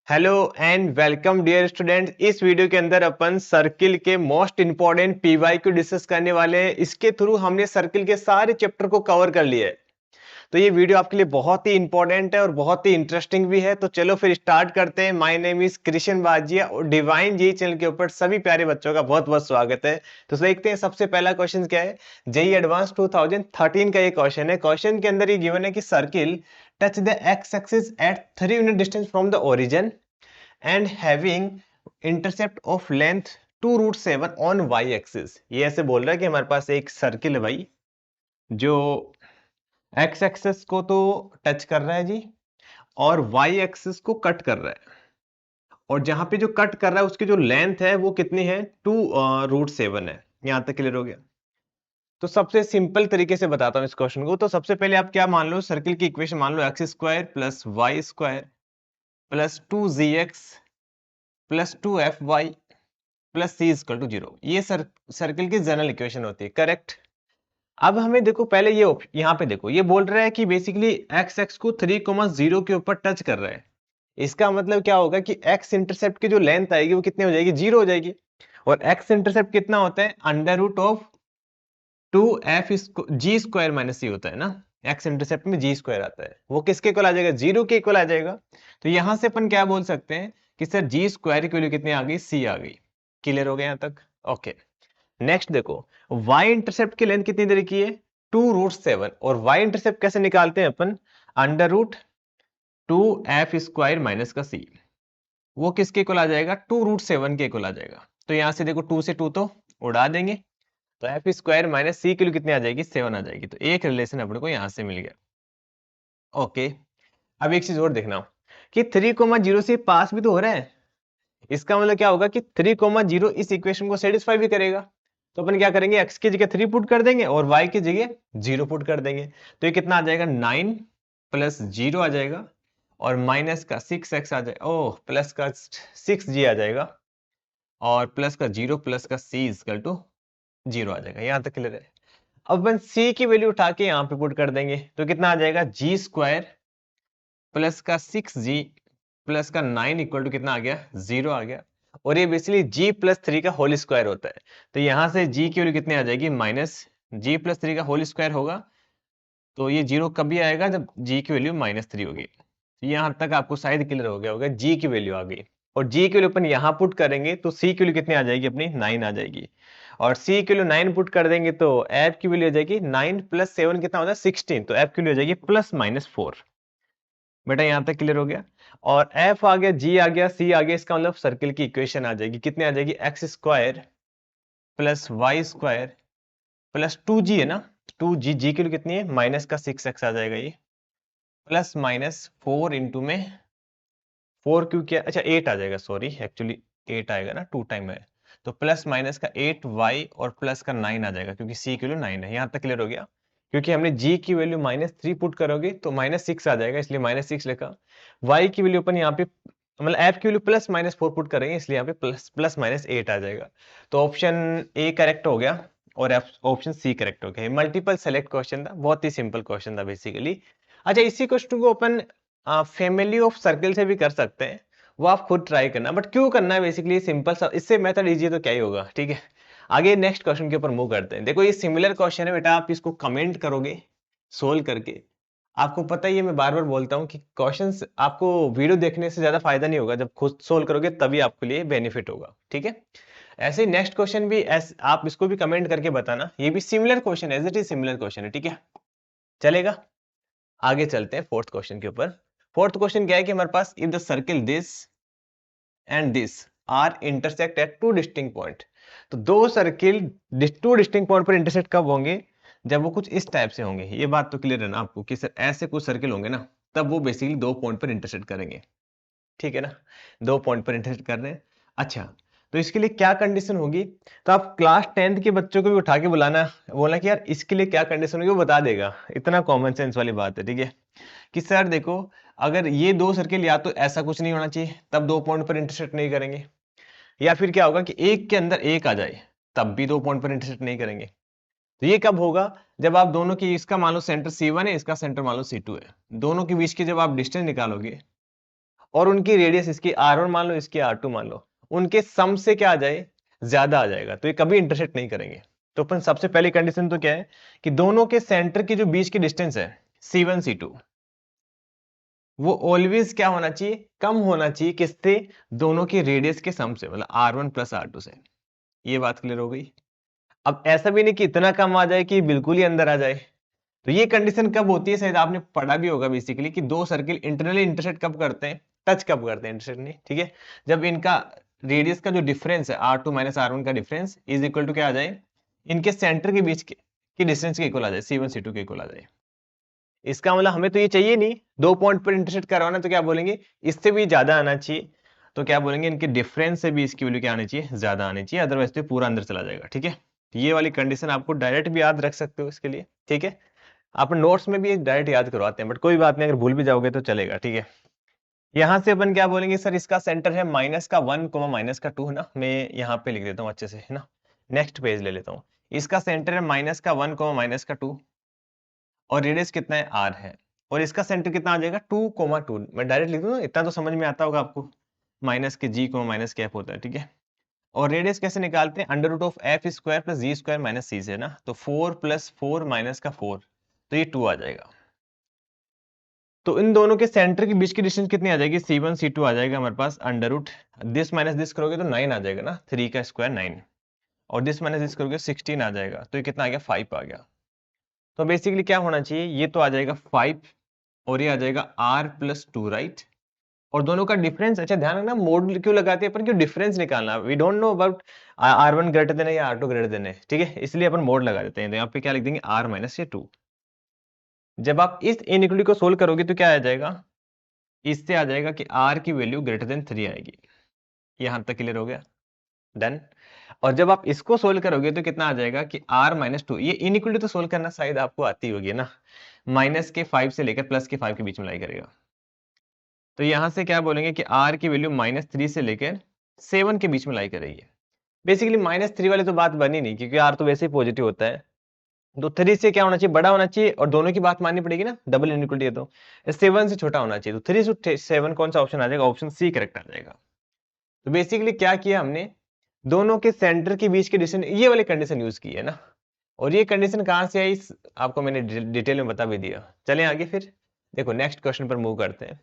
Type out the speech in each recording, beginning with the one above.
Hello and welcome dear student. इस video के अंदर अपन सर्किल के मोस्ट इंपॉर्टेंट पीवाई को डिस्कस करने वाले हैं। इसके थ्रू हमने सर्किल के सारे चैप्टर को कवर कर लिया है। तो ये वीडियो आपके लिए बहुत ही इंपॉर्टेंट है और बहुत ही इंटरेस्टिंग भी है। तो चलो फिर स्टार्ट करते हैं। माय नेम इज कृष्ण बाजिया और डिवाइन जी चैनल के ऊपर सभी प्यारे बच्चों का बहुत बहुत स्वागत है। तो देखते हैं सबसे पहला क्वेश्चन क्या है। जेई एडवांस 2013 का ये क्वेश्चन है। क्वेश्चन के अंदर ये गिवन है कि circle touch the x axis at 3 unit distance from the origin and having intercept of length 2√7 on y axis. ये ऐसे बोल रहा है कि हमारे पास एक सर्किल है भाई, जो एक्स एक्सिस को तो टच कर रहा है जी और वाई एक्सिस को कट कर रहा है। और जहां पे जो कट कर रहा है उसकी जो लेंथ है वो कितनी है, 2√7 है। यहां तक क्लियर हो गया। तो सबसे सिंपल तरीके से बताता हूं इस क्वेश्चन को। तो सबसे पहले आप क्या मान लो, सर्किल की इक्वेशन मान लो x square plus y square plus 2 zx plus 2 fy plus c equal to 0। ये सर्किल की जनरल इक्वेशन होती है, करेक्ट। अब हमें देखो पहले ये यहाँ पे देखो, ये बोल रहा है कि बेसिकली एक्स एक्स को 3,0 के ऊपर टच कर रहा है। इसका मतलब क्या होगा कि एक्स इंटरसेप्ट की जो लेंथ आएगी वो कितनी हो जाएगी, 0 हो जाएगी। और एक्स इंटरसेप्ट कितना होता है, under root of 2f g square minus c होता है ना। एक्स इंटरसेप्ट में जी स्क्वायर आता है, वो किसके इक्वल आ जाएगा, 0 के इक्वल आ जाएगा। तो यहां से अपन क्या बोल सकते हैं कि सर जी स्क्वायर की वैल्यू कितनी आ गई, सी आ गई। क्लियर हो गया यहाँ तक, ओके। नेक्स्ट देखो, y इंटरसेप्ट की लेंथ कितनी देर की है, 2√7। और y इंटरसेप्ट कैसे निकालते हैं अपन, अंडर रूट 2f² माइनस का c। वो किसके इक्वल आ जाएगा, 2√7 के इक्वल आ जाएगा। तो यहां से देखो 2 से 2 तो उड़ा देंगे, तो f² माइनस c की वैल्यू कितनी आ जाएगी, 7 आ जाएगी। तो एक रिलेशन अपने को यहां से मिल गया, ओके। अब एक चीज और देखना कि 3,0 से पास भी तो हो रहा है। इसका मतलब क्या होगा कि 3,0 इस इक्वेशन को सेटिस्फाई भी करेगा। तो अपन क्या करेंगे, x की जगह 3 पुट कर देंगे और y की जगह 0 पुट कर देंगे। तो ये कितना आ जाएगा, 9 प्लस 0 आ जाएगा और माइनस का 6x आ जाएगा, ओह प्लस का 6g आ जाएगा और प्लस का 0 प्लस का c इक्वल टू 0 आ जाएगा। यहां तक क्लियर है। अब अपन c की वैल्यू उठा के यहाँ पे पुट कर देंगे तो कितना आ जाएगा, g² प्लस का 6g प्लस का 9 इक्वल टू कितना आ गया, 0 आ गया। और ये बेसिकली g प्लस 3 का होल स्क्वायर होता है। तो यहां से g की वैल्यू कितनी आ जाएगी, माइनस g प्लस 3 का होल स्क्वायर होगा। तो ये 0 कभी आएगा, जब g की वैल्यू -3 होगी। तो यहां तक आपको शायद क्लियर हो गया होगा, g की वैल्यू आ गई। और g की वैल्यू अपन यहां पुट करेंगे तो c की वैल्यू कितनी आ जाएगी अपनी, 9 आ जाएगी। और c की वैल्यू 9 पुट कर देंगे तो f की वैल्यू आ जाएगी 9 प्लस 7 कितना होता है, 16। तो f की वैल्यू आ जाएगी +-4। बेटा यहां तक क्लियर हो गया। और f आ गया, g आ गया, c आ गया। इसका मतलब सर्किल की इक्वेशन आ जाएगी, कितनी आ जाएगी, x² plus y² plus 2g है ना, 2g, g की वैल्यू कितनी है, माइनस का 6x आ जाएगा ये, प्लस माइनस 4 इंटू में 4 क्यों किया, अच्छा 8 आ जाएगा, सॉरी एक्चुअली 8 आएगा ना, 2 टाइम है। तो प्लस माइनस का 8y और प्लस का 9 आ जाएगा, क्योंकि c की वैल्यू 9 है। यहां तक क्लियर हो गया। क्योंकि हमने g की वैल्यू -3 पुट करोगे तो -6 आ जाएगा, इसलिए -6 लिखा। y की वैल्यू अपन यहाँ पे मतलब f की वैल्यू +-4 पुट करेंगे, इसलिए यहाँ पे +-8 आ जाएगा। तो ऑप्शन ए करेक्ट हो गया और ऑप्शन सी करेक्ट हो गया। मल्टीपल सेलेक्ट क्वेश्चन था, बहुत ही सिंपल क्वेश्चन था बेसिकली। अच्छा, इसी क्वेश्चन को अपन फैमिली ऑफ सर्किल से भी कर सकते हैं, वो आप खुद ट्राई करना। बट क्यों करना है, बेसिकली सिंपल सा, इससे मेथड इजी तो क्या ही होगा, ठीक है। आगे नेक्स्ट क्वेश्चन के ऊपर मूव करते हैं। देखो ये सिमिलर क्वेश्चन है बेटा, आप इसको कमेंट करोगे सोल्व करके। आपको पता ही है, मैं बार बार बोलता हूँ कि क्वेश्चंस आपको वीडियो देखने से ज्यादा फायदा नहीं होगा, जब खुद सोल्व करोगे तभी आपके लिए बेनिफिट होगा, ठीक है। ऐसे ही नेक्स्ट क्वेश्चन भी आप इसको भी कमेंट करके बताना, ये भी सिमिलर क्वेश्चन है, as it is similar question है, ठीक है, चलेगा। आगे चलते हैं फोर्थ क्वेश्चन के ऊपर। फोर्थ क्वेश्चन क्या है कि हमारे पास, if the circle this and this are intersect at 2 distinct point. तो दो सर्किल 2 डिस्टिंक्ट पॉइंट पर इंटरसेक्ट कब होंगे, जब वो कुछ इस टाइप से होंगे। ये बात तो क्लियर है ना आपको कि सर ऐसे कुछ सर्किल होंगे ना, तब वो बेसिकली 2 पॉइंट पर इंटरसेक्ट करेंगे, ठीक है ना। 2 पॉइंट पर इंटरसेक्ट कर रहे हैं। अच्छा, तो इसके लिए क्या कंडीशन होगी, तो आप क्लास 10th के बच्चों को भी उठा के बुलाना, बोलना कि यार इसके लिए क्या कंडीशन होगी, वो बता देगा। इतना कॉमन सेंस वाली बात है, ठीक है। कि सर देखो, अगर ये 2 सर्किल या तो ऐसा कुछ नहीं होना चाहिए, तब 2 पॉइंट पर इंटरसेक्ट नहीं करेंगे। या फिर क्या होगा कि एक के अंदर एक आ जाए, तब भी 2 पॉइंट पर इंटरसेक्ट नहीं करेंगे। तो ये कब होगा, जब आप दोनों की, इसका मान लो सेंटर C1 है, इसका सेंटर मान लो C2 है, दोनों के बीच की जब आप डिस्टेंस निकालोगे और उनकी रेडियस इसकी r1 मान लो, इसकी r2 मान लो, उनके सम से क्या आ जाए, ज्यादा आ जाएगा, तो ये कभी इंटरसेक्ट नहीं करेंगे। तो अपन सबसे पहली कंडीशन तो क्या है कि दोनों के सेंटर की जो बीच की डिस्टेंस है C1 C2 वो ऑलवेज क्या होना चाहिए, कम होना चाहिए, किससे, दोनों की रेडियस के सम से, मतलब r1 प्लस r2 से। ये बात क्लियर हो गई। अब ऐसा भी नहीं कि इतना कम आ जाए कि बिल्कुल ही अंदर आ जाए। तो ये कंडीशन कब होती है, शायद आपने पढ़ा भी होगा बेसिकली, कि दो सर्किल इंटरनली इंटरसेक्ट कब करते हैं, टच कब करते हैं, इंटरसेक्ट नहीं, ठीक है, जब इनका रेडियस का जो डिफरेंस है r2 माइनस r1 का डिफरेंस इज इक्वल टू क्या आ जाए, इनके सेंटर के बीच की डिस्टेंस के इक्वल आ जाए, C1 C2 के इक्वल आ जाए। इसका मतलब हमें तो ये चाहिए नहीं, दो पॉइंट पर इंटरसेक्ट करवाना, तो क्या बोलेंगे, इससे भी ज्यादा आना चाहिए, तो क्या बोलेंगे, इनके डिफरेंस से भी इसकी वैल्यू क्या आनी चाहिए, ज्यादा आनी चाहिए, अदरवाइज तो पूरा अंदर चला जाएगा, ठीक है। ये वाली कंडीशन आपको डायरेक्ट भी याद रख सकते हो इसके लिए, ठीक है। आप नोट्स में भी डायरेक्ट याद करवाते हैं, बट कोई बात नहीं, अगर भूल भी जाओगे तो चलेगा, ठीक है। यहां से अपन क्या बोलेंगे, सर इसका सेंटर है -1 -2 है ना, मैं यहाँ पे लिख देता हूँ अच्छे से, है ना। नेक्स्ट पेज ले लेता हूँ। इसका सेंटर है -1 -2 और रेडियस कितना है, r है, और इसका सेंटर कितना आ जाएगा, 2 मैं डायरेक्ट लिख दूं ना, इतना तो समझ में आता होगा आपको, माइनस के g माइनस के f होता है, ठीक है। और रेडियस कैसे निकालते हैं, under root of f square plus g square minus c से ना, तो 4 + 4 माइनस का 4, तो ये 2 आ जाएगा। तो इन दोनों के सेंटर के बीच की डिस्टेंस कितनी आ जाएगी, C1 C2 आ जाएगा हमारे पास, under root this minus this करोगे तो 9 आ जाएगा ना, 3 का स्क्वायर 9, और दिस माइनस दिस करोगे 16 आ जाएगा, तो ये कितना आ गया, 5 आ गया। तो बेसिकली क्या होना चाहिए, ये तो आ जाएगा 5 और ये आ जाएगा r+2, राइट। और दोनों का डिफरेंस, अच्छा ध्यान रखना, मोड क्यों लगाते हैं अपन, क्यों डिफरेंस निकालना, we don't know about r1 greater than है या r2 ग्रेटर देन है, ठीक है, इसलिए अपन मोड लगा देते हैं। तो यहाँ पे क्या लिख देंगे, r माइनस 2। जब आप इस इनइक्वालिटी को सोल्व करोगे तो क्या आ जाएगा, इससे आ जाएगा कि r की वैल्यू ग्रेटर देन 3 आएगी। यहां तक क्लियर हो गया, डन। और जब आप इसको सोल्व करोगे तो कितना आ जाएगा कि r-2, ये इनइक्वालिटी तो सोल्व करना शायद आपको आती होगी ना, माइनस के 5 से लेकर प्लस के 5 के बीच में लाई करेगा। तो यहां से क्या बोलेंगे कि r की वैल्यू -3 से लेकर 7 के बीच में लाई करेगी। बेसिकली -3 वाली तो बात बनी नहीं, क्योंकि r तो वैसे ही पॉजिटिव होता है, तो 3 से क्या होना चाहिए, बड़ा होना चाहिए, और दोनों की बात माननी पड़ेगी ना, डबल इनइक्वालिटी है तो 7 से छोटा होना चाहिए, तो 3 से 7 कौन सा ऑप्शन आ जाएगा, ऑप्शन सी करेक्ट आ जाएगा। तो बेसिकली क्या किया हमने, दोनों के सेंटर के बीच की डिस्टेंस, ये वाली कंडीशन यूज की है ना, और ये कंडीशन कहां से आई, आपको मैंने डिटेल में बता भी दिया। चलें आगे फिर, देखो नेक्स्ट क्वेश्चन पर मूव करते हैं।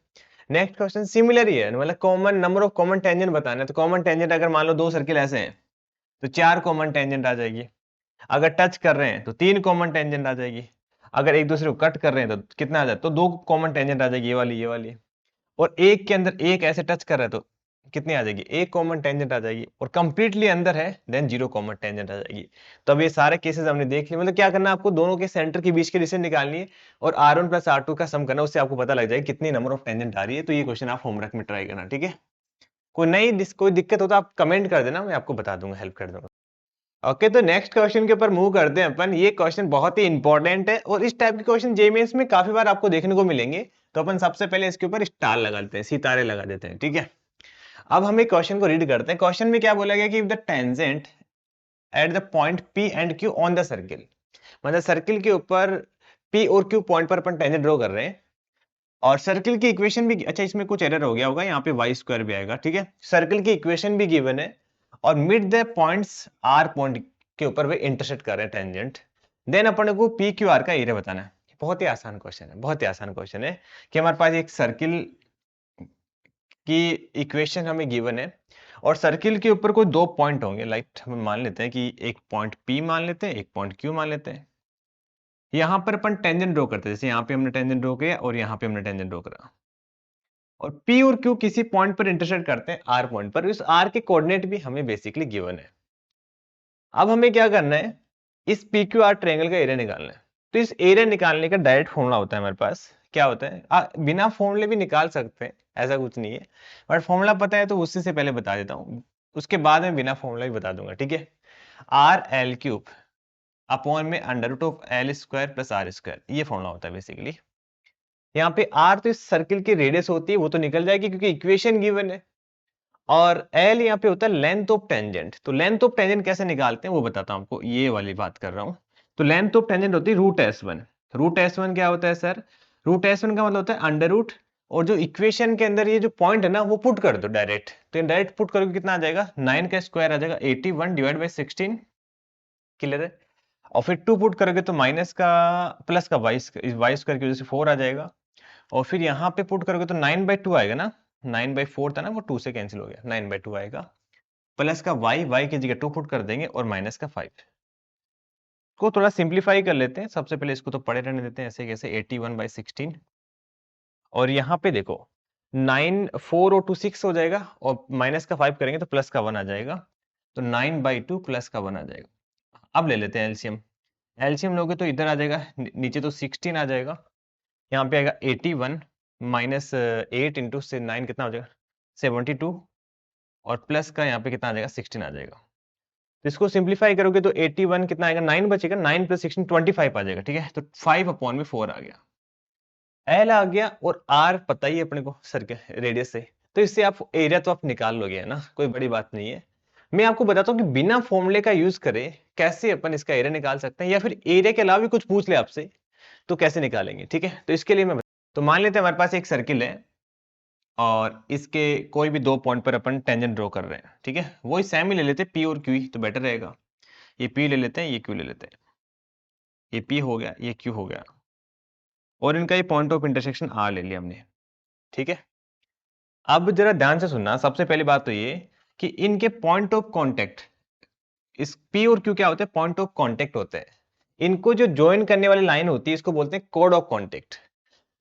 नेक्स्ट क्वेश्चन सिमिलर ही है, मतलब common number of common tangent बताना है। तो कॉमन टेंजेंट अगर मान लो दो सर्किल ऐसे हैं तो 4 कॉमन टेंजेंट आ जाएगी, अगर टच कर रहे हैं तो 3 कॉमन टेंजेंट आ जाएगी, अगर एक दूसरे को कट कर रहे हैं तो कितना आ जाए, तो 2 कॉमन टेंजेंट आ जाएगी, ये वाली, और एक के अंदर एक ऐसे टच कर रहा है तो कितनी आ जाएगी, एक कॉमन टेंजेंट आ जाएगी, और कंप्लीटली अंदर है देन 0 कॉमन टेंजेंट आ जाएगी। तो अब ये सारे केसेस हमने देख लिए, मतलब क्या करना है आपको, दोनों के सेंटर के बीच की डिस्टेंस निकालनी है और r1 प्लस r2 का सम करना, उससे आपको पता लग जाएगा कितनी नंबर ऑफ टेंजेंट आ रही है। तो ये क्वेश्चन आप होमवर्क में ट्राई करना, ठीक है। कोई दिक्कत हो तो आप कमेंट कर देना, मैं आपको बता दूंगा, हेल्प कर दूंगा। ओके, तो नेक्स्ट क्वेश्चन के ऊपर मूव करते हैं अपन। ये क्वेश्चन बहुत ही इंपॉर्टेंट है, और इस टाइप के क्वेश्चन जेईई मेंस में काफी बार आपको देखने को मिलेंगे। तो अपन सबसे पहले इसके ऊपर स्टार लगा देते हैं, सितारे लगा देते हैं, ठीक है। अब हम एक क्वेश्चन को रीड करते हैं। क्वेश्चन में क्या बोला गया कि if the tangent at the point P and Q on the circle, मतलब सर्किल के ऊपर P और Q पॉइंट पर अपन टेंजेंट ड्रॉ कर रहे हैं, और सर्किल की इक्वेशन भी, अच्छा इसमें कुछ एरर हो गया होगा, यहाँ पे y² भी आएगा, ठीक है। सर्किल की इक्वेशन भी गिवन है, और mid the points R point के ऊपर वे इंटरसेक्ट कर रहे हैं टेंजेंट, देन अपन को PQR का एरिया बताना है। बहुत ही आसान क्वेश्चन है, बहुत ही आसान क्वेश्चन है कि हमारे पास एक सर्किल की इक्वेशन हमें गिवन है, और सर्किल के ऊपर कोई दो पॉइंट होंगे, लाइक हम मान लेते हैं कि एक पॉइंट P मान लेते हैं, एक पॉइंट Q मान लेते हैं। यहाँ पर अपन टेंजेंट ड्रॉ करते हैं, जैसे यहाँ पे हमने टेंजेंट ड्रॉ किया और यहाँ पे हमने टेंजेंट ड्रॉ करा, और P और Q किसी पॉइंट पर इंटरसेक्ट करते हैं R पॉइंट पर, इस R के कोऑर्डिनेट भी हमें बेसिकली गिवन है। अब हमें क्या करना है, इस PQR ट्रायंगल का एरिया निकालना है। तो इस एरिया निकालने का डायरेक्ट फॉर्मूला होता है हमारे पास, क्या होता है, बिना फॉर्मूले भी निकाल सकते हैं, ऐसा कुछ नहीं है, बट फॉर्मूला पता है तो उससे से पहले बता देता हूँ, उसके बाद में बिना फॉर्मूला भी बता दूंगा, ठीक है। RL³ अपॉन में under root of L² plus R², ये फॉर्मूला होता है बेसिकली। यहाँ पे R तो इस सर्किल की रेडियस होती है, वो तो निकल जाएगी क्योंकि इक्वेशन गिवन है, और L यहाँ पे होता है लेंथ ऑफ टेंजेंट। तो लेंथ ऑफ टेंजेंट कैसे निकालते हैं वो बताता हूँ आपको, ये वाली बात कर रहा हूँ। तो लेंथ ऑफ टेंजेंट होती है √S1। √S1 क्या होता है सर, √S1 का मतलब होता है अंडर रूट और जो इक्वेशन के अंदर ये जो पॉइंट है ना वो पुट कर दो डायरेक्ट, तो डायरेक्ट पुट करोगे कितना आ जाएगा, 9 का स्क्वायर आ जाएगा 81 डिवाइड बाई 16, क्लियर है। और फिर 2 पुट करोगे तो माइनस का प्लस का वाई स्क्वायर की वजह से 4 आ जाएगा। और फिर यहाँ पे पुट करोगे तो 9/2 आएगा ना, 9/4 था ना वो 2 से कैंसिल हो गया, 9/2 आएगा। प्लस का वाई की जगह 2 पुट कर देंगे और माइनस का 5 को थोड़ा सिंप्लीफाई कर लेते हैं। सबसे पहले इसको तो पढ़े रहने देते हैं ऐसे कैसे, 81/16। और यहाँ पे देखो 9 4 और 2 6 हो जाएगा और माइनस का 5 करेंगे तो प्लस का 1 आ जाएगा, तो 9/2 प्लस का 1 आ जाएगा। अब ले लेते हैं एलसीएम। एलसीएम लोगे तो इधर आ जाएगा, नीचे तो 16 आ जाएगा, यहाँ पे आएगा 81 माइनस 8 इंटू से 9 कितना हो जाएगा 72, और प्लस का यहाँ पे कितना आ जाएगा 16 आ जाएगा। तो इसको सिंप्लीफाई करोगे तो 81 कितना आएगा, 9 बचेगा, 9 प्लस 16 25 आ जाएगा, ठीक है। तो 5/4 आ गया, एल आ गया, और आर पता ही है अपने को सर्कल रेडियस से, तो इससे आप एरिया तो आप निकाल लोगे, है ना, कोई बड़ी बात नहीं है। मैं आपको बताता हूँ कि बिना फॉर्मूले का यूज करे कैसे अपन इसका एरिया निकाल सकते हैं, या फिर एरिया के अलावा भी कुछ पूछ ले आपसे तो कैसे निकालेंगे, ठीक है। तो इसके लिए मैं तो मान लेते हैं हमारे पास एक सर्किल है और इसके कोई भी 2 पॉइंट पर अपन टेंजेंट ड्रॉ कर रहे हैं, ठीक है। वही सेम ही ले लेते हैं, पी और क्यू ही तो बेटर रहेगा। ये पी ले लेते हैं, ये क्यू ले लेते हैं, ये पी हो गया, ये क्यू हो गया, और इनका ये पॉइंट ऑफ इंटरसेक्शन आर ले लिया हमने, ठीक है। अब जरा ध्यान से सुनना, सबसे पहली बात तो ये कि इनके पॉइंट ऑफ कांटेक्ट, इस पी और क्यू क्या होते हैं, पॉइंट ऑफ कांटेक्ट होते हैं। इनको जो ज्वाइन करने वाली लाइन होती है इसको बोलते हैं कोड ऑफ कांटेक्ट।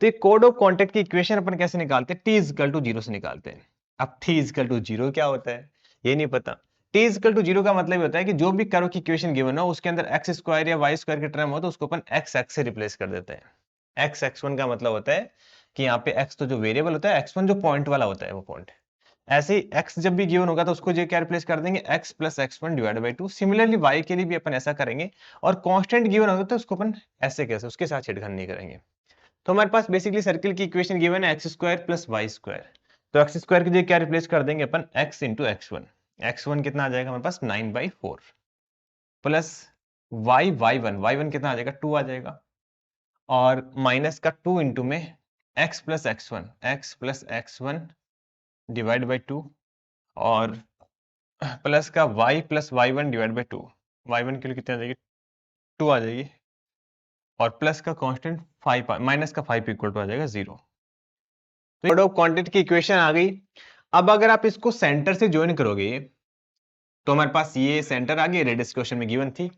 तो ये कोड ऑफ कांटेक्ट की इक्वेशन अपन कैसे निकालते हैं, टी इजकल टू 0 से निकालते हैं। अब टी इजकल टू 0 क्या होता है ये नहीं पता। टी इजकल टू 0 का मतलब होता है कि जो भी कर्व की इक्वेशन गिवन हो उसके अंदर एक्स स्क्वायर या वाई स्क्वायर के टर्म हो तो उसको अपन एक्स एक्स से रिप्लेस कर देते हैं। एक्स x1 का मतलब होता है कि यहाँ पे x तो जो वेरिएबल होता है, x1 जो पॉइंट वाला होता है वो पॉइंट। ऐसे ही x जब भी गिवन होगा तो उसको जो क्या रिप्लेस कर देंगे, x plus x1 divide by 2। Similarly y के लिए भी अपन ऐसा करेंगे, और कांस्टेंट गिवन होगा तो उसको अपन ऐसे कैसे उसके साथ छेड़खानी नहीं करेंगे। तो हमारे पास बेसिकली सर्किल की इक्वेशन गिवन है x square plus y square, तो एक्स स्क्वायर की जगह क्या रिप्लेस कर देंगे अपन, x इंटू x1। x1 कितना आ जाएगा हमारे पास 9/4 प्लस y1 कितना आ जाएगा 2 आ जाएगा, और माइनस का 2 इंटू में x plus x1 divide by 2, और प्लस का y plus y1 divide by 2, y1 के लिए कितना आ जाएगी 2 आ जाएगी, और प्लस का कांस्टेंट 5 माइनस का 5 इक्वल टू आ जाएगा 0। तो कोड ऑफ कांटेक्ट की इक्वेशन आ गई। अब अगर आप इसको सेंटर से ज्वाइन करोगे तो हमारे पास ये सेंटर आ गई, रेडियस क्वेश्चन में गिवन थी।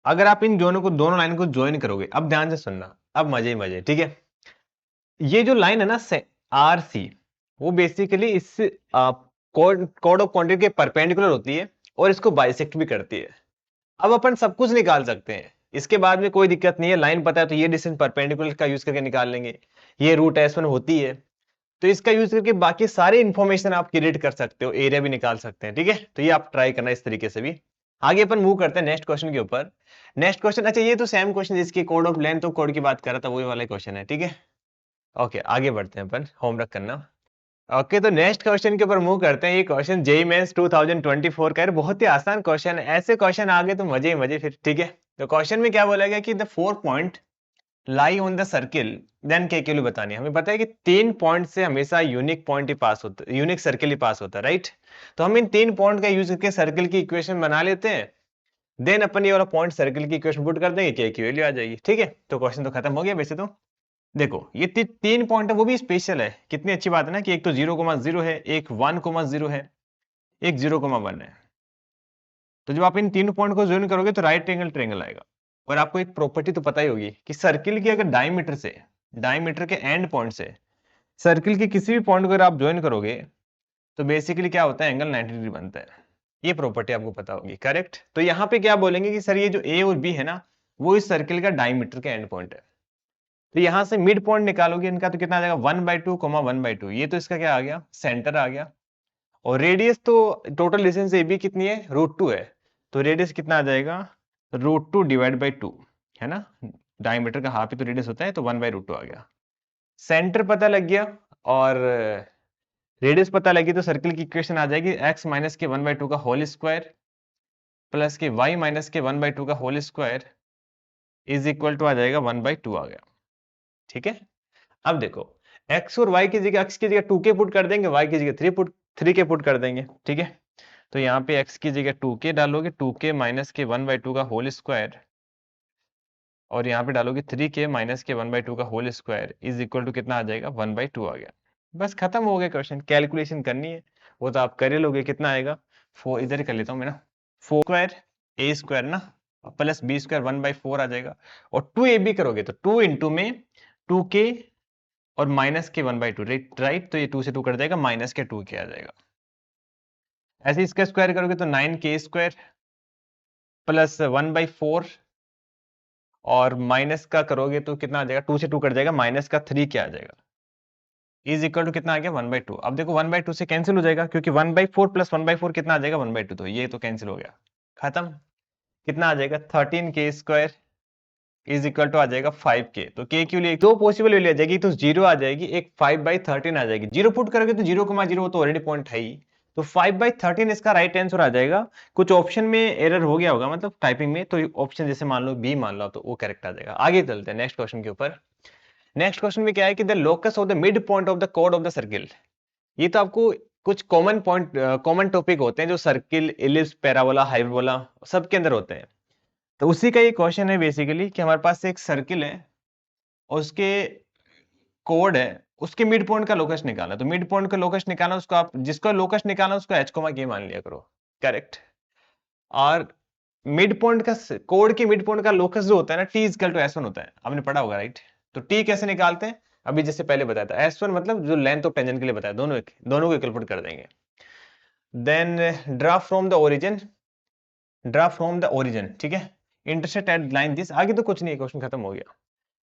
अगर आप इन दोनों लाइन को ज्वाइन करोगे, अब ध्यान से सुनना, अब मजे ही मजे, ठीक है। ये जो लाइन है ना आर सी, वो बेसिकली इस कोड ऑफ कांटेक्ट के परपेंडिकुलर होती है और इसको बाइसेक्ट भी करती है। अब अपन सब कुछ निकाल सकते हैं, इसके बाद में कोई दिक्कत नहीं है, लाइन पता है तो ये डिस्टेंस परपेंडिकुलर का यूज करके निकाल लेंगे। ये रूट S1 होती है तो इसका यूज करके बाकी सारे इंफॉर्मेशन आप क्रिएट कर सकते हो, एरिया भी निकाल सकते हैं, ठीक है। तो ये आप ट्राई करना इस तरीके से भी। आगे अपन मूव करते हैं नेक्स्ट क्वेश्चन के ऊपर। नेक्स्ट क्वेश्चन, अच्छा ये तो सेम क्वेश्चन जिसकी कोड ऑफ लेंथ तो कोड की बात कर रहा था वही वाला क्वेश्चन है, ठीक है। ओके आगे बढ़ते हैं अपन, होमवर्क करना। ओके तो नेक्स्ट क्वेश्चन के ऊपर मूव करते हैं। ये क्वेश्चन जेईई मेंस 2024 का है, बहुत ही आसान क्वेश्चन है, ऐसे क्वेश्चन आ गए तो मजे ही मजे फिर, ठीक है। तो क्वेश्चन में क्या बोला गया कि the 4 point lie on the circle then k value बतानी है। हमें पता है कि 3 पॉइंट से हमेशा यूनिक पॉइंट ही पास होता है, यूनिक सर्किल ही पास होता है, राइट। तो हम इन 3 पॉइंट का यूज करके सर्किल की इक्वेशन बना लेते हैं, देन अपन ये वाला पॉइंट सर्किल की इक्वेशन पुट कर देंगे, के की वैल्यू आ जाएगी, ठीक है। तो क्वेश्चन तो खत्म हो गया वैसे तो। देखो ये 3 पॉइंट है, वो भी स्पेशल है, कितनी अच्छी बात है ना कि एक तो 0,0 है, एक 1,0 है, एक 0,1 है। तो जब आप इन तीनों पॉइंट को ज्वाइन करोगे तो राइट एंगल ट्रायंगल आएगा। और आपको एक प्रॉपर्टी तो पता ही होगी कि सर्किल की अगर डायमीटर के एंड पॉइंट से सर्किल के किसी भी पॉइंट को अगर आप ज्वाइन करोगे तो बेसिकली क्या होता है, एंगल 90 डिग्री बनता है। ये प्रॉपर्टी आपको पता होगी, करेक्ट। तो यहाँ पे क्या बोलेंगे कि सर ये जो ए और बी है ना वो इस सर्किल का डायमीटर के एंड पॉइंट है। तो यहाँ से मिड पॉइंट निकालोगे इनका तो कितना आ जाएगा 1/2, 1/2, ये तो इसका क्या आ गया, सेंटर आ गया। और रेडियस तो टोटल डिस्टेंस ए बी कितनी है, √2 है, तो रेडियस कितना आ जाएगा, √2 डिवाइड बाई 2, है ना। डायमीटर का हाफ ही तो रेडियस होता है, तो 1/√2 आ गया। सेंटर पता लग गया और रेडियस पता लगी तो सर्किल की इक्वेशन आ जाएगी x माइनस के 1/2 का होल स्क्वायर प्लस के y माइनस के 1/2 का whole square is equal to आ जाएगा 1/2 आ गया, ठीक है। अब देखो एक्स और वाई की जगह, एक्स की जगह 2k पुट कर देंगे, वाई की जगह 3k पुट कर देंगे, ठीक है। तो यहाँ पे एक्स की जगह 2k डालोगे, 2k माइनस के 1/2 का होल स्क्वायर, और यहाँ पे डालोगे 3k माइनस के 1/2 का whole square is equal to कितना आ जाएगा, 1/2 आ गया। बस खत्म हो गया क्वेश्चन। कैलकुलेशन करनी है वो तो आप कर ही लोगे। कितना आएगा, 4, इधर ही कर लेता हूँ मैं ना, 4 स्क्वायर ए स्क्वायर ना प्लस बी स्क्वायर 1/4 आ जाएगा। और 2ab करोगे तो 2 इंटू में 2k और माइनस के 1/2, राइट। तो ये 2 से 2 कट जाएगा, माइनस के 2k आ जाएगा। ऐसे इसका स्क्वायर करोगे तो 9k स्क्वायर प्लस 1/4, और माइनस का करोगे तो कितना आ जाएगा, 2 से 2 कट जाएगा, माइनस का 3 क्या आ जाएगा, इज इक्वल टू कितना आ गया, 1/2। अब देखो 1/2 से कैंसिल हो जाएगा, क्योंकि 1/4 प्लस 1/4 कितना आ जाएगा, 1/2। तो ये तो कैंसिल हो गया, खत्म। कितना आ जाएगा, 13k square is equal to आ जाएगा 5k। तो k क्यों लिए, दो पॉसिबल वैल्यू आ जाएगी, तो 0 आ जाएगी, एक 5/13 आ जाएगी। 0 पुट करोगे तो 0,0 तो ऑलरेडी पॉइंट है ही, तो 5/13 इसका राइट आंसर आ जाएगा। कुछ ऑप्शन में एरर हो गया होगा, मतलब टाइपिंग में, तो ऑप्शन जैसे मान लो बी मान लो, तो वो करेक्ट आ जाएगा। आगे चलते हैं नेक्स्ट क्वेश्चन के ऊपर। नेक्स्ट क्वेश्चन में क्या है कि the locus of the mid point of the code of the circle. ये तो आपको कुछ कॉमन पॉइंट, कॉमन टॉपिक होते हैं जो सर्किल, इलिप्स, पैराबोला, हाइपरबोला सबके अंदर होते हैं। तो उसी का ये क्वेश्चन है बेसिकली कि हमारे पास एक सर्किल है और उसके कोड है, उसके मिड पॉइंट का लोकस निकालना। तो मिड पॉइंट का लोकस निकालना, उसको आप जिसका लोकस निकालना उसको h, k मान लिया करो, करेक्ट। और मिड पॉइंट का, कोड के मिड पॉइंट का लोकस जो होता है ना, t इक्वल टू s1 होता है, आपने पढ़ा होगा, राइट। तो t कैसे निकालते हैं, अभी जैसे पहले बताया था, s1 मतलब जो लेंथ ऑफ टेंजेंट के लिए बताया, दोनों को इक्वल पुट कर देंगे। Then draw from the origin, ठीक है, इंटरसेक्ट एट लाइन दिस। आगे तो कुछ नहीं है, क्वेश्चन खत्म हो गया।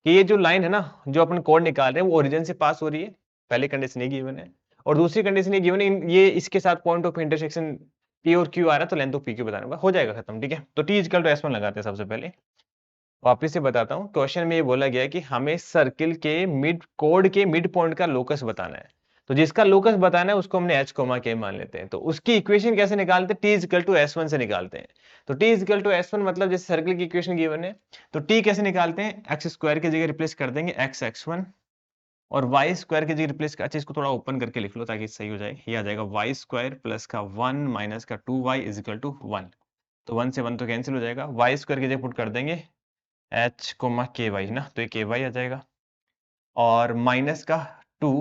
कि ये जो लाइन है ना, जो अपन कोड निकाल रहे हैं, वो ओरिजिन से पास हो रही है, पहली कंडीशन ये गिवन है। और दूसरी कंडीशन ये गिवन है, ये इसके साथ पॉइंट ऑफ इंटरसेक्शन P और Q आ रहा है, तो लेंथ ऑफ PQ बताना होगा, हो जाएगा खत्म, ठीक है। तो T इक्वल टू S1 लगाते हैं सबसे पहले। वापिस से बताता हूँ, क्वेश्चन में ये बोला गया है कि हमें सर्किल के मिड, कोड के मिड पॉइंट का लोकस बताना है। तो जिसका लोकस बताना है उसको हमने h, k मान लेते हैं। तो उसकी इक्वेशन कैसे निकालते हैं, T इक्वल टू S1 से निकालते हैं। तो T इक्वल टू S1 मतलब जैसे सर्किल की इक्वेशन गिवन है, तो T कैसे निकालते हैं, एक्स स्क्वायर की जगह रिप्लेस कर देंगे x1, और वाई स्क्वायर की जगह रिप्लेस कर, अच्छा इसको थोड़ा ओपन करके लिख लो ताकि सही हो जाए। ये आ जाएगा वाई स्क्वायर प्लस का 1 माइनस का 2y इज इक्वल टू 1। तो 1 से 1 तो कैंसिल हो जाएगा, वाई स्क्वायर की जगह पुट कर देंगे h, ky ना, तो ये ky आ जाएगा, और माइनस का 2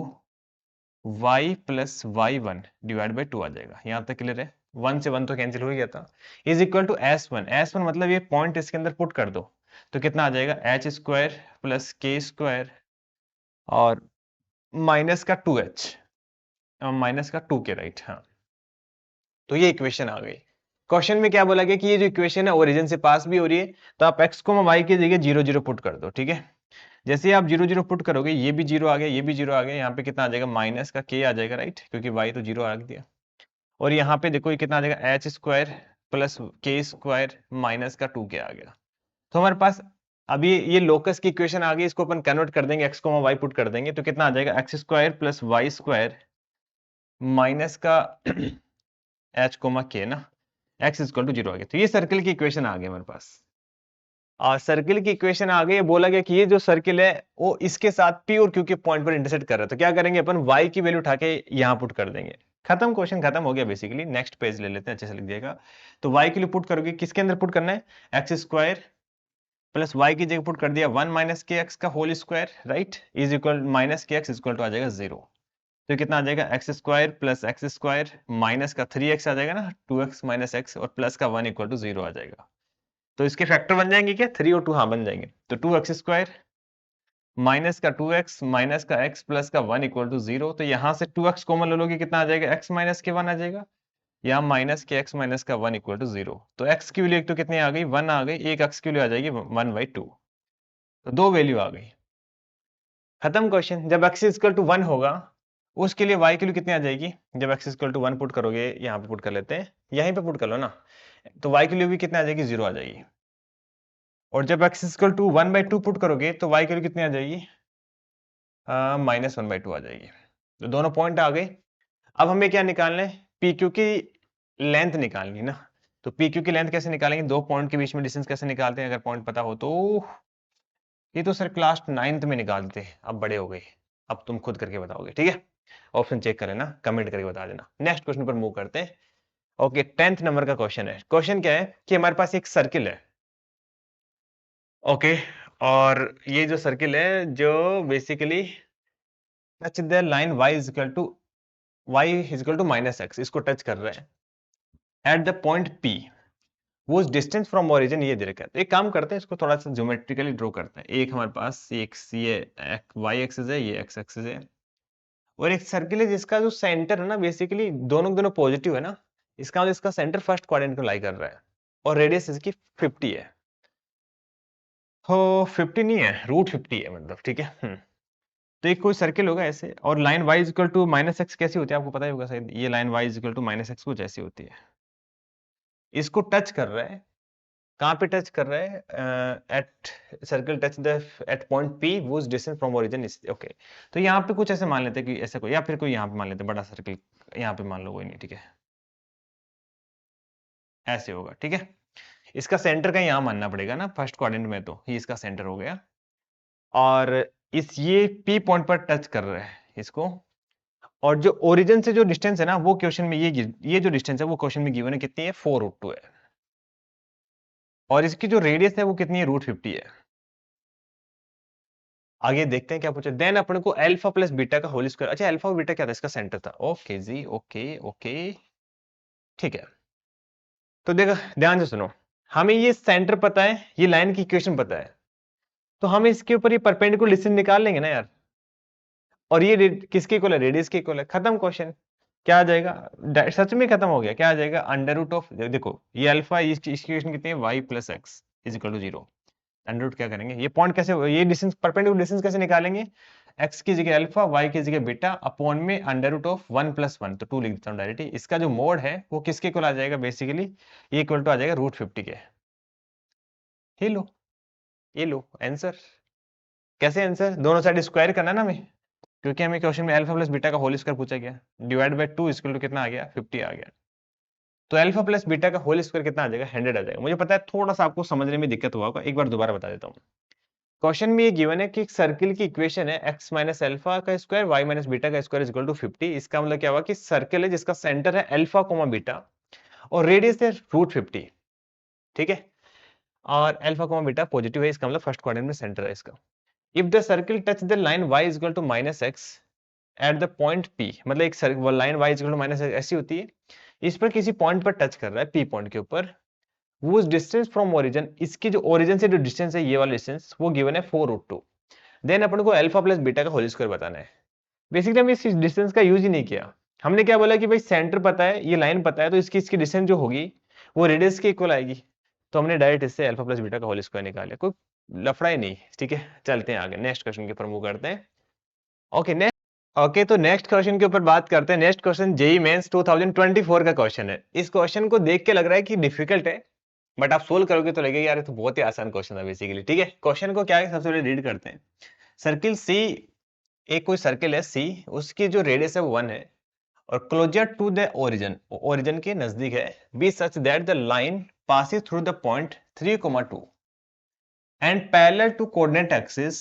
y plus y1 divide by 2 आ जाएगा। यहां तक क्लियर है, 1 से 1 तो कैंसिल हो गया था, इज इक्वल टू s1 मतलब ये पॉइंट इसके अंदर पुट कर दो, तो कितना आ जाएगा, h square plus k square और माइनस का 2h माइनस का 2k, राइट। हाँ, तो ये इक्वेशन आ गई। क्वेश्चन में क्या बोला गया कि ये जो इक्वेशन है ओरिजिन से पास भी हो रही है, तो आप x, y की जगह 0 0 पुट कर दो, ठीक है। जैसे आप 0 0 पुट करोगे, ये भी 0 आ गया, ये भी 0 आ गया, यहाँ पे कितना आ जाएगा, माइनस का k आ जाएगा, राइट, क्योंकि y तो 0 रख दिया। और यहाँ पे देखो ये कितना आ जाएगा, h square plus k square minus का 2k आ गया। तो हमारे पास अभी ये लोकस की इक्वेशन आ गई, इसको अपन कन्वर्ट कर देंगे, x, y पुट कर देंगे, तो कितना आ जाएगा, x square plus y square minus का h, k ना, x इक्वल टू 0 आ गया। तो ये सर्किल की इक्वेशन आ गई हमारे पास। और सर्किल की इक्वेशन आ गई, बोला गया कि ये जो सर्किल है वो इसके साथ P और Q के पॉइंट पर इंटरसेक्ट कर रहा है। तो क्या करेंगे अपन, y की वैल्यू उठा के यहाँ पुट कर देंगे, खत्म, क्वेश्चन खत्म हो गया बेसिकली। नेक्स्ट पेज ले लेते हैं, अच्छे से लिख दिएगा। तो y की वैल्यू पुट करोगे, किसके अंदर पुट करना है, एक्स स्क्वायर प्लस y की जगह पुट कर दिया 1 माइनस के एक्स का whole square, right, is equal minus के एक्स इक्वल टू आ जाएगा 0। तो कितना आ जाएगा, x square plus x square minus का 3x आ जाएगा ना, 2x माइनस एक्स, और प्लस का 1 इक्वल टू 0 आ जाएगा। तो इसके फैक्टर बन जाएंगे क्या, 3 और 2, हाँ बन जाएंगे। तो 2x स्क्वायर माइनस का 2x माइनस का x प्लस का 1 इक्वल टू 0। तो यहाँ से 2x कॉमन ले लोगे, कितना आ जाएगा, x माइनस के 1 आ जाएगा, यहाँ माइनस के x माइनस का 1 इक्वल टू 0। तो x की वैल्यू एक तो कितनी आ गई, 1 आ गई, एक x की वैल्यू आ जाएगी 1/2। तो दो वैल्यू आ गई, खत्म क्वेश्चन। जब x इक्वल टू 1 होगा, उसके लिए y की वैल्यू कितनी आ जाएगी, जब x इक्वल टू 1 पुट करोगे, यहाँ पे पुट कर लेते हैं, यहीं पे पुट कर लो ना, तो y की वैल्यू भी कितनी आ जाएगी, 0 आ जाएगी। और जब x इक्वल टू 1/2 पुट करोगे, तो y की वैल्यू कितनी आ जाएगी, -1/2 आ जाएगी। तो दोनों पॉइंट आ गए। अब हमें क्या निकालना है, PQ की लेंथ निकालनी है ना। तो PQ की लेंथ कैसे निकालेंगे, दो पॉइंट के बीच में डिस्टेंस कैसे निकालते हैं, अगर पॉइंट पता हो तो। ये तो सर क्लास 9th में निकालते हैं, अब बड़े हो गए। अब तुम खुद करके बताओगे, ठीक है। ऑप्शन चेक कर लेना, कमेंट करके बता देना। नेक्स्ट क्वेश्चन पर मूव करते हैं। ओके, 10th नंबर का क्वेश्चन है। क्वेश्चन क्या है कि हमारे पास एक सर्किल है, ओके, और ये जो सर्किल है जो basically touch the line y is equal to minus x, इसको टच कर रहा है एट द पॉइंट P, वो डिस्टेंस फ्रॉम ओरिजिन ये दे रखा है। तो एक काम करते हैं, इसको थोड़ा सा ज्योमेट्रिकली ड्रॉ करते हैं। एक हमारे पास ये y एक्सिस है, ये x एक्सिस है, और एक सर्किल है जिसका जो सेंटर है ना बेसिकली दोनों पॉजिटिव है ना, इसका मतलब इसका सेंटर फर्स्ट क्वाड्रेंट को लाई कर रहा है, और रेडियस इसकी 50 है। तो 50 नहीं है, √50 है मतलब, ठीक है। तो एक कोई सर्किल होगा ऐसे, और line y is equal to minus x कैसी होती है आपको पता ही होगा शायद, ये line y is equal to minus x कुछ ऐसी होती है। इसको टच कर रहा है, कहाँ पे टच कर रहा है, at circle touch the at point P whose distance from origin is, okay. तो यहाँ पे कुछ ऐसे मान लेते हैं कि ऐसा कोई, या फिर कोई यहाँ पे मान लेते हैं बड़ा सर्किल, यहाँ पे मान लो कोई नहीं, ठीक है, ऐसे होगा, ठीक है। इसका सेंटर का यहाँ मानना पड़ेगा ना फर्स्ट क्वाड्रेंट में, तो ये इसका सेंटर हो गया, और इस ये P पॉइंट पर टच कर रहा है इसको, और जो ओरिजिन से जो डिस्टेंस है ना वो क्वेश्चन में ये जो डिस्टेंस है वो क्वेश्चन में गिवन है कितनी है, 4√2 है, और इसकी जो रेडियस है वो कितनी है, √50 है। आगे देखते हैं क्या पूछा। देन अपने को अल्फा प्लस बीटा का होल स्क्वायर, अच्छा अल्फा और बीटा क्या था, इसका सेंटर था, ओके जी, ओके ओके, ठीक है। तो देखो ध्यान से सुनो, हमें ये सेंटर पता है, ये लाइन की इक्वेशन पता है, तो हम इसके ऊपर ये परपेंडिकुलर डिस्टेंस निकाल लेंगे ना यार, और ये किसके इक्वल है, रेडियस के इक्वल है, खत्म क्वेश्चन। क्या आ जाएगा, सच में खत्म हो गया, क्या आ जाएगा, अंडर रूट ऑफ, देखो ये अल्फा, इसकी इक्वेशन कितनी है, y plus x is equal to 0, under root क्या करेंगे, ये पॉइंट कैसे, ये डिस्टेंस परपेंडिकुलर डिस्टेंस कैसे निकालेंगे, x की जगह अल्फा, y की जगह बीटा, अपॉन में अंडर रूट ऑफ 1 + 1, तो 2 लिख देता हूँ डायरेक्टली। इसका जो मोड है वो किसके इक्वल आ जाएगा, बेसिकली ये इक्वल टू आ जाएगा √50 के। ये लो, ये लो आंसर। कैसे आंसर, दोनों साइड स्क्वायर करना है ना हमें, क्योंकि हमें क्वेश्चन में अल्फा प्लस बीटा का होल स्क्वायर पूछा गया, डिवाइड बाय 2 इक्वल टू कितना आ गया, 50 आ गया। तो अल्फा प्लस बीटा का होल स्क्वायर कितना आ जाएगा, 100 आ जाएगा। मुझे पता है थोड़ा सा आपको समझने में दिक्कत हुआ होगा, एक बार दोबारा बता देता हूँ। क्वेश्चन में ये गिवन है कि एक सर्किल की इक्वेशन है x माइनस अल्फा का स्क्वायर y माइनस बीटा का स्क्वायर इक्वल टू 50। इसका मतलब क्या हुआ कि सर्किल है जिसका सेंटर है अल्फा कोमा बीटा, और रेडियस है √50, ठीक है, और अल्फा कोमा बीटा पॉजिटिव है, इसका मतलब फर्स्ट क्वाड्रेंट में सेंटर है इसका। If the circle touch the line y equal to minus x at the point P, मतलब एक line y equal to minus x ऐसी होती है, इस पर किसी पॉइंट पर टच कर रहा है P पॉइंट के ऊपर, वो डिस्टेंस फ्रॉम ओरिजिन, इसकी जो ओरिजिन से जो डिस्टेंस है ये वाला डिस्टेंस वो गिवन है 4√2। देन अपन को अल्फा प्लस बीटा का होल स्क्वायर बताना है। बेसिकली हमने इस डिस्टेंस का यूज ही नहीं किया, हमने क्या बोला कि भाई सेंटर पता है, ये लाइन पता है, तो इसकी डिस्टेंस जो होगी वो रेडियस के इक्वल आएगी, तो हमने डायरेक्ट इससे अल्फा प्लस बीटा का होल स्क्वायर निकाल लिया, कोई लफड़ा ही नहीं, ठीक है। चलते हैं आगे, नेक्स्ट क्वेश्चन के ऊपर मूव करते हैं। ओके नेक्स्ट, ओके तो नेक्स्ट क्वेश्चन के ऊपर बात करते हैं। नेक्स्ट क्वेश्चन जेईई मेंस 2024 का क्वेश्चन है। इस क्वेश्चन को देख के लग रहा है कि डिफिकल्ट है, बट आप सोल्व करोगे तो लगेगा यार ये तो बहुत ही आसान क्वेश्चन है बेसिकली, ठीक है। क्वेश्चन को क्या है सबसे पहले रीड करते हैं। सर्किल सी, एक कोई सर्किल है सी, उसकी जो रेडियस है वो 1 है, और closer to the origin, origin के नजदीक है, be such that the line passing through the point 3,2 and parallel to coordinate axis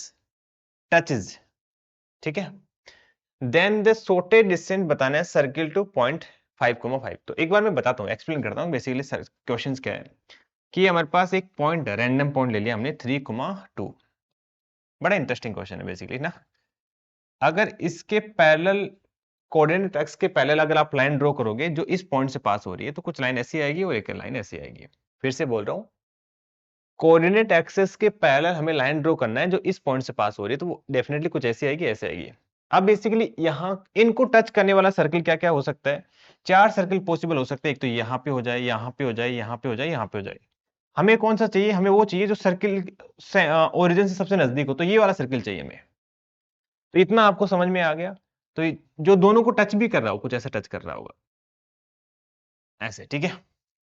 touches, ठीक है। देन द शॉर्टेस्ट डिस्टेंस बताना है सर्किल टू पॉइंट 5,5। तो एक बार मैं बताता हूँ, एक्सप्लेन करता हूँ बेसिकली क्वेश्चन क्या है कि हमारे पास एक पॉइंट है, रैंडम पॉइंट ले लिया हमने 3,2। बड़ा इंटरेस्टिंग क्वेश्चन है बेसिकली ना। अगर इसके पैरेलल कोऑर्डिनेट एक्स के पैरेलल अगर आप लाइन ड्रॉ करोगे जो इस पॉइंट से पास हो रही है, तो कुछ लाइन ऐसी आएगी और एक लाइन ऐसी आएगी। फिर से बोल रहा हूँ, कोऑर्डिनेट एक्सिस के पैरेलल हमें लाइन ड्रॉ करना है जो इस पॉइंट से पास हो रही है, तो वो डेफिनेटली कुछ ऐसी आएगी, ऐसे आएगी। अब बेसिकली यहाँ इनको टच करने वाला सर्किल क्या क्या हो सकता है, 4 सर्किल पॉसिबल हो सकते हैं। एक तो यहाँ पे हो जाए, यहाँ पे हो जाए, यहाँ पे हो जाए, यहाँ पे हो जाए। हमें कौन सा चाहिए, हमें वो चाहिए जो सर्किल से ओरिजिन से सबसे नजदीक हो, तो ये वाला सर्किल चाहिए हमें। तो इतना आपको समझ में आ गया। तो जो दोनों को टच भी कर रहा हो, कुछ ऐसा टच कर रहा होगा ऐसे, ठीक है।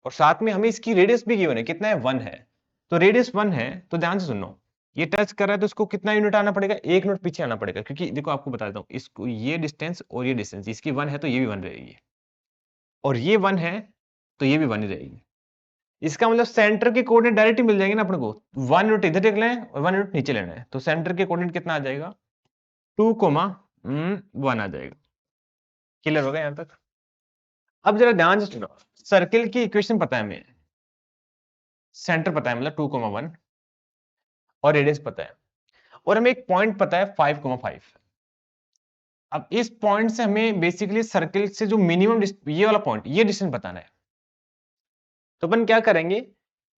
और साथ में हमें इसकी रेडियस भी गिवन है, कितना है, 1 है। तो रेडियस 1 है, तो ध्यान से सुनो, ये टच कर रहा है तो इसको कितना यूनिट आना पड़ेगा, 1 यूनिट पीछे आना पड़ेगा, क्योंकि देखो आपको बता देता हूं, इसको ये डिस्टेंस और ये डिस्टेंस, इसकी 1 है तो ये भी 1 रहेगी, और ये 1 है तो ये भी 1 ही रहेगी। इसका मतलब सेंटर के कोऑर्डिनेट डायरेक्ट ही मिल जाएंगे ना अपने को, 1 यूनिट इधर लेना है और 1 यूनिट नीचे लेना है, तो सेंटर के कोऑर्डिनेट कितना आ जाएगा, 2, 1 आ जाएगा। क्लियर होगा यहां तक? अब जरा ध्यान से सुनो, सर्किल की इक्वेशन पता है हमें, सेंटर पता है मतलब 2,1 और रेडियस पता है, और हमें एक पॉइंट पता है 5,5। अब इस पॉइंट से हमें बेसिकली सर्किल से जो मिनिमम ये वाला पॉइंट, ये डिस्टेंस बताना है। तो अपन क्या करेंगे,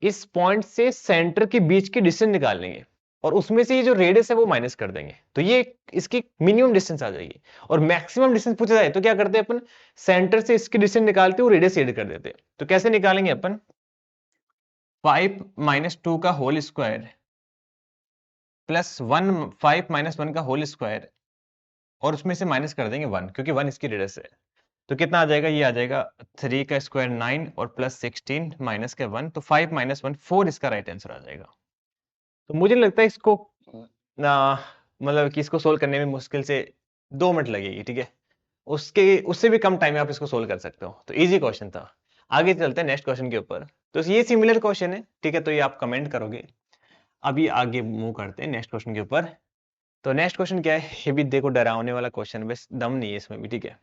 इस पॉइंट से सेंटर के बीच की डिस्टेंस निकाल लेंगे और उसमें से ये जो रेडियस है वो माइनस कर देंगे, तो ये इसकी मिनिमम डिस्टेंस आ जाएगी। और मैक्सिमम डिस्टेंस पूछा जाए तो क्या करते हैं अपन, सेंटर से इसकी डिस्टेंस निकालते और रेडियस ऐड कर देते हैं। तो कैसे निकालेंगे अपन, 5 - 2 का होल स्क्वायर प्लस 5 - 1 का होल स्क्वायर, और उसमें से माइनस कर देंगे 1, क्योंकि 1 इसकी रेडियस है। तो कितना आ जाएगा, ये आ जाएगा 3 का स्क्वायर 9 और प्लस 16 माइनस के 1, तो 5 - 1 4 इसका राइट आंसर आ जाएगा। तो मुझे लगता है इसको मतलब कि इसको सोल्व करने में मुश्किल से 2 मिनट लगेगी, ठीक है। उससे भी कम टाइम में आप इसको सोल्व कर सकते हो, तो इजी क्वेश्चन था। आगे चलते हैं नेक्स्ट क्वेश्चन के ऊपर। तो ये सिमिलर क्वेश्चन है, ठीक है, तो ये आप कमेंट करोगे। अभी आगे मूव करते हैं नेक्स्ट क्वेश्चन के ऊपर। तो नेक्स्ट क्वेश्चन क्या है, ये भी देखो डरावने वाला क्वेश्चन, बस दम नहीं है इसमें भी, ठीक है।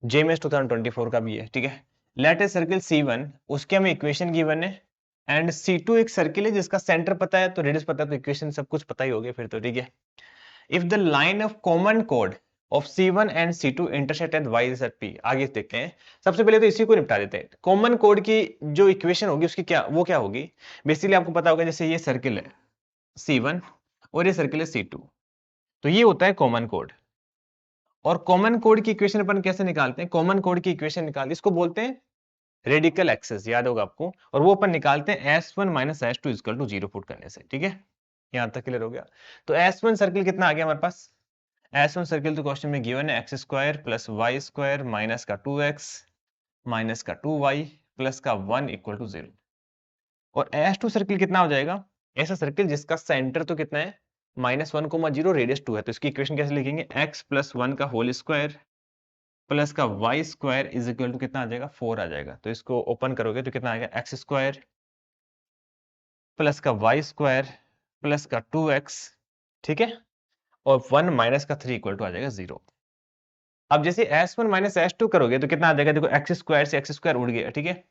जेएमएस 2024 का भी है, ठीक है। लेट ए सर्किल C1, उसके हमें इक्वेशन गिवन है, एंड C2 एक सर्किल है जिसका सेंटर पता है, तो रेडियस पता है, तो इक्वेशन सब कुछ पता ही हो गया फिर तो, ठीक है। If the line of common कोड of C1 and C2 intersect at y is at P, आगे देखते हैं। सबसे पहले तो इसी को निपटा देते हैं। कॉमन कोड की जो इक्वेशन होगी उसकी क्या होगी, बेसिकली आपको पता होगा, जैसे ये सर्किल है C1 और ये सर्किल है C2, तो ये होता है कॉमन कोड। और कॉमन कोड की इक्वेशन अपन कैसे निकालते हैं, कॉमन कोड की इक्वेशन निकाल, इसको बोलते हैं रेडिकल एक्सेस, याद होगा आपको, और वो अपन निकालते हैं S1 - S2 equal to 0 put करने से, ठीक है। यहां तक क्लियर हो गया। तो S1 सर्किल कितना आ गया हमारे पास, S1 सर्किल तो क्वेश्चन में गिवन है x² प्लस y² माइनस का 2x माइनस का 2y प्लस का 1 इक्वल टू 0। और S2 सर्किल कितना हो जाएगा, ऐसा सर्किल जिसका सेंटर तो कितना है -1,0, रेडियस 2 है, तो इसकी इक्वेशन कैसे लिखेंगे, x प्लस 1 का होल स्क्वायर प्लस का y² इज इक्वल टू कितना आ जाएगा, 4 आ जाएगा। तो इसको ओपन करोगे तो कितना आएगा, x² प्लस का y² प्लस का 2x, ठीक है, और 1 माइनस का 3 इक्वल टू आ जाएगा 0। अब जैसे S1 - S2 करोगे तो कितना आ जाएगा, देखो x² से x² उड़ गया, ठीक है,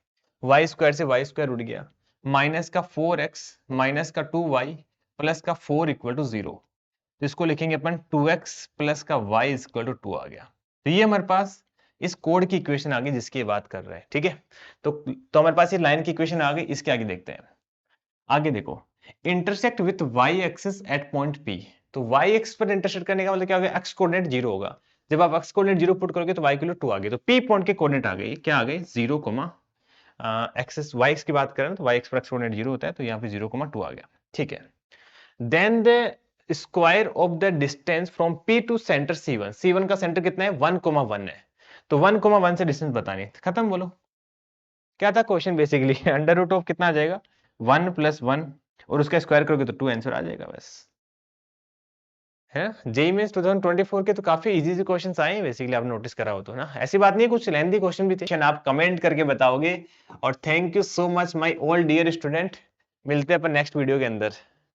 y² से y² उड़ गया, माइनस का 4x माइनस का 2y प्लस का 4 इक्वल टू 0। तो इसको लिखेंगे अपन 2x प्लस का y इक्वल टू 2 आ गया। तो ये हमारे पास इस कोड की इक्वेशन आ गई जिसकी बात कर रहे हैं, ठीक है। तो हमारे पास ये लाइन की इक्वेशन आ गई, इसके आगे देखते हैं। आगे देखो, intersect with y axis at point P। तो y एक्सिस पर इंटरसेक्ट करने का मतलब क्या होगा, x कोऑर्डिनेट 0 होगा। जब आप x कोऑर्डिनेट 0 पुट करोगे तो y की वैल्यू 2 आ गई, तो P पॉइंट के कोऑर्डिनेट आ गई, क्या आ गई, 0, एक्सिस y एक्स की बात करें तो y एक्स पर x कोऑर्डिनेट 0 होता है, तो यहाँ पे 0,2 आ गया, ठीक है। Then the square of the distance from P to centre C1, C1 का सेंटर कितना है, 1,1 है, तो 1,1 से डिस्टेंस बतानी है, खत्म। बोलो क्या था question, basically under root of कितना आ जाएगा, 1 + 1, और उसका स्क्वायर करोगे तो 2 आंसर आ जाएगा बस, है ना। जेईई मेंस 2024 के तो काफी इजी से क्वेश्चंस आए हैं, बेसिकली आप नोटिस करा हो तो ना, ऐसी बात नहीं है, कुछ लेंथी क्वेश्चन भी थे, आप कमेंट करके बताओगे। और thank you so much my all dear student, मिलते हैं अपन नेक्स्ट वीडियो के अंदर।